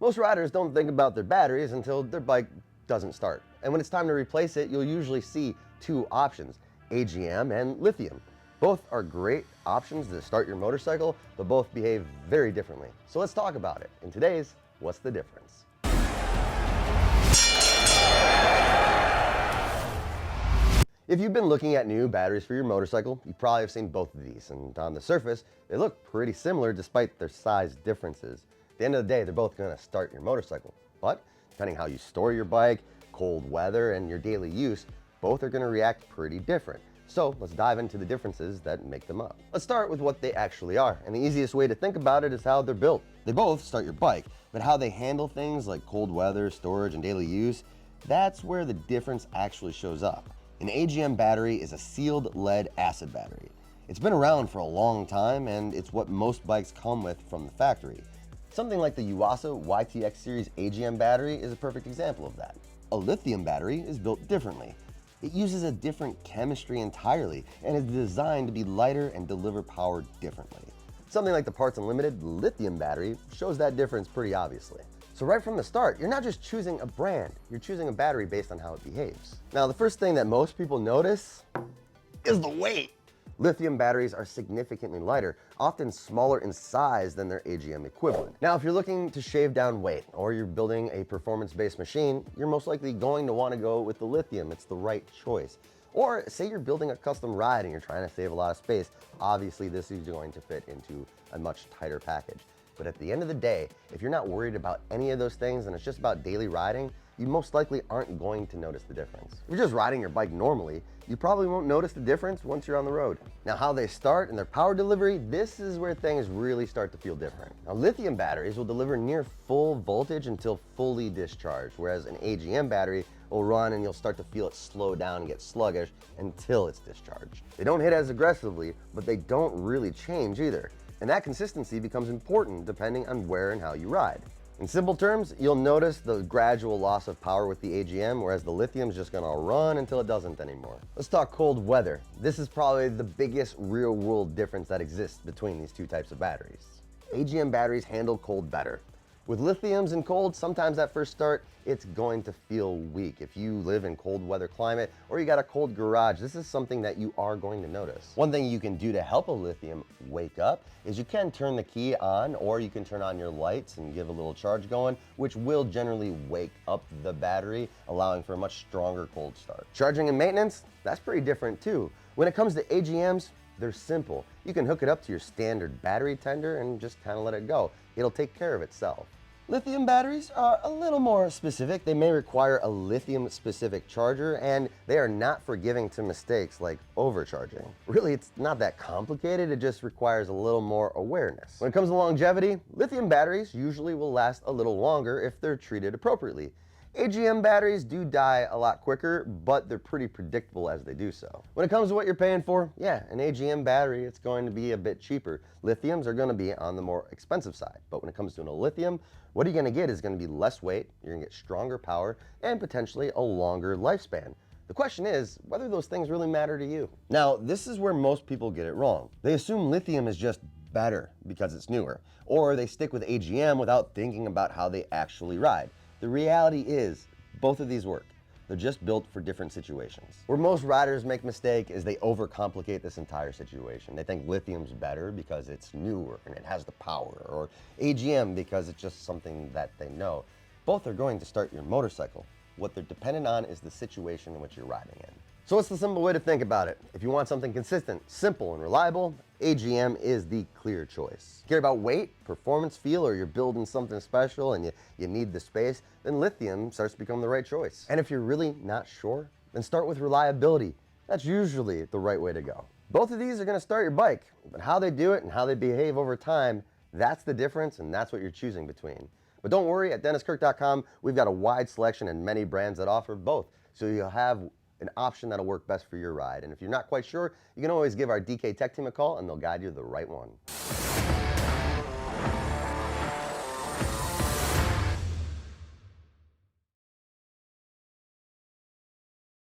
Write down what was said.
Most riders don't think about their batteries until their bike doesn't start. And when it's time to replace it, you'll usually see two options, AGM and lithium. Both are great options to start your motorcycle, but both behave very differently. So let's talk about it. In today's What's the Difference? If you've been looking at new batteries for your motorcycle, you probably have seen both of these, and on the surface, they look pretty similar despite their size differences. At the end of the day, they're both going to start your motorcycle, but depending how you store your bike, cold weather, and your daily use, both are going to react pretty different. So let's dive into the differences that make them up. Let's start with what they actually are, and the easiest way to think about it is how they're built. They both start your bike, but how they handle things like cold weather, storage, and daily use, that's where the difference actually shows up. An AGM battery is a sealed lead acid battery. It's been around for a long time, and it's what most bikes come with from the factory. Something like the Yuasa YTX series AGM battery is a perfect example of that. A lithium battery is built differently. It uses a different chemistry entirely and is designed to be lighter and deliver power differently. Something like the Parts Unlimited lithium battery shows that difference pretty obviously. So right from the start, you're not just choosing a brand, you're choosing a battery based on how it behaves. Now, the first thing that most people notice is the weight. Lithium batteries are significantly lighter, often smaller in size than their AGM equivalent. Now, if you're looking to shave down weight or you're building a performance-based machine, you're most likely going to want to go with the lithium. It's the right choice. Or say you're building a custom ride and you're trying to save a lot of space. Obviously, this is going to fit into a much tighter package. But at the end of the day, if you're not worried about any of those things and it's just about daily riding, you most likely aren't going to notice the difference. If you're just riding your bike normally, you probably won't notice the difference once you're on the road. Now, how they start and their power delivery, this is where things really start to feel different. Now, lithium batteries will deliver near full voltage until fully discharged, whereas an AGM battery will run and you'll start to feel it slow down and get sluggish until it's discharged. They don't hit as aggressively, but they don't really change either. And that consistency becomes important depending on where and how you ride. In simple terms, you'll notice the gradual loss of power with the AGM, whereas the lithium is just gonna run until it doesn't anymore. Let's talk cold weather. This is probably the biggest real world difference that exists between these two types of batteries. AGM batteries handle cold better. With lithiums and cold, sometimes at first start, it's going to feel weak. If you live in cold weather climate or you got a cold garage, this is something that you are going to notice. One thing you can do to help a lithium wake up is you can turn the key on, or you can turn on your lights and give a little charge going, which will generally wake up the battery, allowing for a much stronger cold start. Charging and maintenance, that's pretty different too. When it comes to AGMs, they're simple. You can hook it up to your standard battery tender and just kind of let it go. It'll take care of itself. Lithium batteries are a little more specific. They may require a lithium-specific charger, and they are not forgiving to mistakes like overcharging. Really, it's not that complicated. It just requires a little more awareness. When it comes to longevity, lithium batteries usually will last a little longer if they're treated appropriately. AGM batteries do die a lot quicker, but they're pretty predictable as they do so. When it comes to what you're paying for, yeah, an AGM battery, it's going to be a bit cheaper. Lithiums are going to be on the more expensive side, but when it comes to a lithium, what you're going to get is going to be less weight, you're going to get stronger power, and potentially a longer lifespan. The question is whether those things really matter to you. Now, this is where most people get it wrong. They assume lithium is just better because it's newer, or they stick with AGM without thinking about how they actually ride. The reality is, both of these work. They're just built for different situations. Where most riders make mistake is they overcomplicate this entire situation. They think lithium's better because it's newer and it has the power, or AGM because it's just something that they know. Both are going to start your motorcycle. What they're dependent on is the situation in which you're riding in. So what's the simple way to think about it? If you want something consistent, simple, and reliable, AGM is the clear choice. Care about weight, performance, feel, or you're building something special and you need the space, then lithium starts to become the right choice. And if you're really not sure, then start with reliability. That's usually the right way to go. Both of these are going to start your bike, but how they do it and how they behave over time, that's the difference, and that's what you're choosing between. But don't worry, at DennisKirk.com, we've got a wide selection and many brands that offer both, so you'll have an option that'll work best for your ride. And if you're not quite sure, you can always give our DK Tech team a call and they'll guide you to the right one.